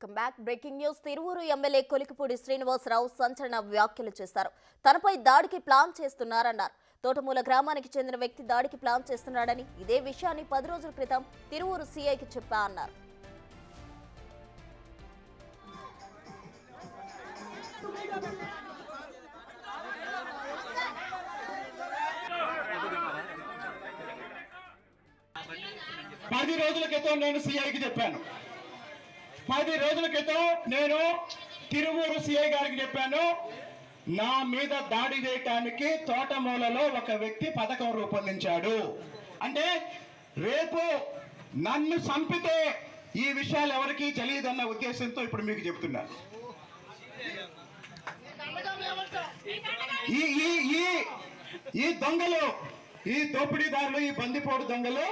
Welcome back. Breaking news. Tiruvuru MLA Kolikapudi Srinivasarao సంచలన వ్యాఖ్యలు చేశారు. తనపై దాడికి ప్లాన్ చేస్తున్నారన్నారు. తోటమూల గ్రామానికి చెందిన వ్యక్తి దాడికి ప్లాన్ చేస్తున్నాడని, ఇదే విషయాన్ని 10 రోజుల క్రితం తిరువూరు సీఐకి చెప్పా అన్నారు. పది రోజుల క్రితం నేను సిఐకి చెప్పాను. 10 రోజుల క్రితం నేను తిరువూరు సిఐ గారికి చెప్పాను, నా మీద దాడి చేయటానికి తోటమూలలో ఒక వ్యక్తి పథకం రూపొందించాడు. అంటే రేపు నన్ను చంపితే ఈ విషయాలు ఎవరికి తెలియదన్న ఉద్దేశంతో ఇప్పుడు మీకు చెప్తున్నాను. ఈ దొంగలు, ఈ దోపిడీదారులు, ఈ బందిపోటు దొంగలు.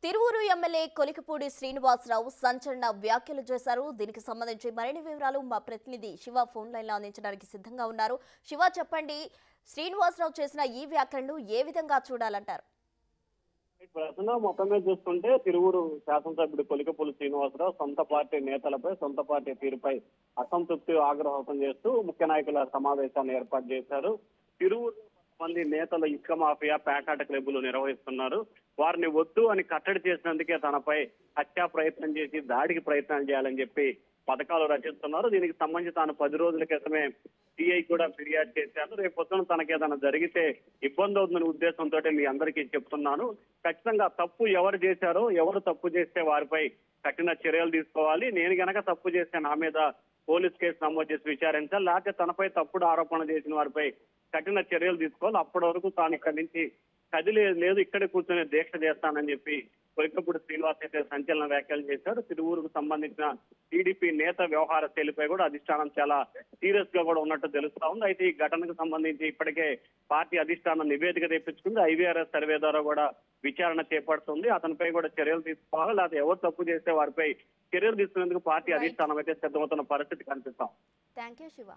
తిరువూరు ఎమ్మెల్యే కొలికిపూడి శ్రీనివాసరావు సంచలన వ్యాఖ్యలు చేశారు. దీనికి సంబంధించి మరిన్ని వివరాలు మా ప్రతినిధి శివ ఫోన్ లైన్ లో అందించడానికి సిద్ధంగా ఉన్నారు. శివ, చెప్పండి, శ్రీనివాసరావు చేసిన ఈ వ్యాఖ్యలను ఏ విధంగా చూడాలంటారు? ప్రస్తుతం మొత్తం మీద చూసుకుంటే తిరువూరు శాసనసభ్యుడు కొలికిపూడి శ్రీనివాసరావు సొంత పార్టీ నేతలపై, సొంత పార్టీ తీరుపై అసంతృప్తి ఆగ్రహం చేస్తూ ముఖ్య నాయకుల సమావేశాన్ని ఏర్పాటు చేశారు. తిరువూరు మంది నేతలు ఇసుక మాఫియా, పేకాట క్లబ్బులు నిర్వహిస్తున్నారు. వారిని వద్దు అని కట్టడి చేసినందుకే తనపై హత్యా ప్రయత్నం చేసి దాడికి ప్రయత్నం చేయాలని చెప్పి పథకాలు రచిస్తున్నారు. దీనికి సంబంధించి తాను 10 రోజుల క్రితమే సిఐ కూడా ఫిర్యాదు చేశాను. రేపు పొద్దున తనకి ఏదైనా జరిగితే ఇబ్బంది అవుతుందనే ఉద్దేశంతో మీ అందరికీ చెప్తున్నాను. ఖచ్చితంగా తప్పు ఎవరు చేశారో, ఎవరు తప్పు చేస్తే వారిపై కఠిన చర్యలు తీసుకోవాలి. నేను గనక తప్పు చేస్తే నా మీద పోలీస్ కేసు నమోదు చేసి విచారించాలి, లేకపోతే తనపై తప్పుడు ఆరోపణ చేసిన వారిపై కఠిన చర్యలు తీసుకోవాలి. అప్పటి వరకు తాను ఇక్కడి నుంచి కదిలేదు, ఇక్కడే కూర్చొని దీక్ష చేస్తానని చెప్పి కొలికిపూడి శ్రీనివాస్ అయితే సంచలన వ్యాఖ్యలు చేశారు. తిరువూరుకు సంబంధించిన టీడీపీ నేత వ్యవహార శైలిపై కూడా అధిష్టానం చాలా సీరియస్ గా కూడా ఉన్నట్టు తెలుస్తా ఉంది. అయితే ఈ ఘటనకు సంబంధించి ఇప్పటికే పార్టీ అధిష్టానం నివేదిక తెప్పించుకుంది. ఐవీఆర్ఎస్ సర్వే ద్వారా కూడా విచారణ చేపడుతుంది. అతనిపై కూడా చర్యలు తీసుకోవాలి, లేకపోతే ఎవరు తప్పు చేస్తే వారిపై చర్యలు తీసుకునేందుకు పార్టీ అధిష్టానం అయితే సిద్ధమవుతున్న పరిస్థితి కనిపిస్తాం. Thank you Shiva.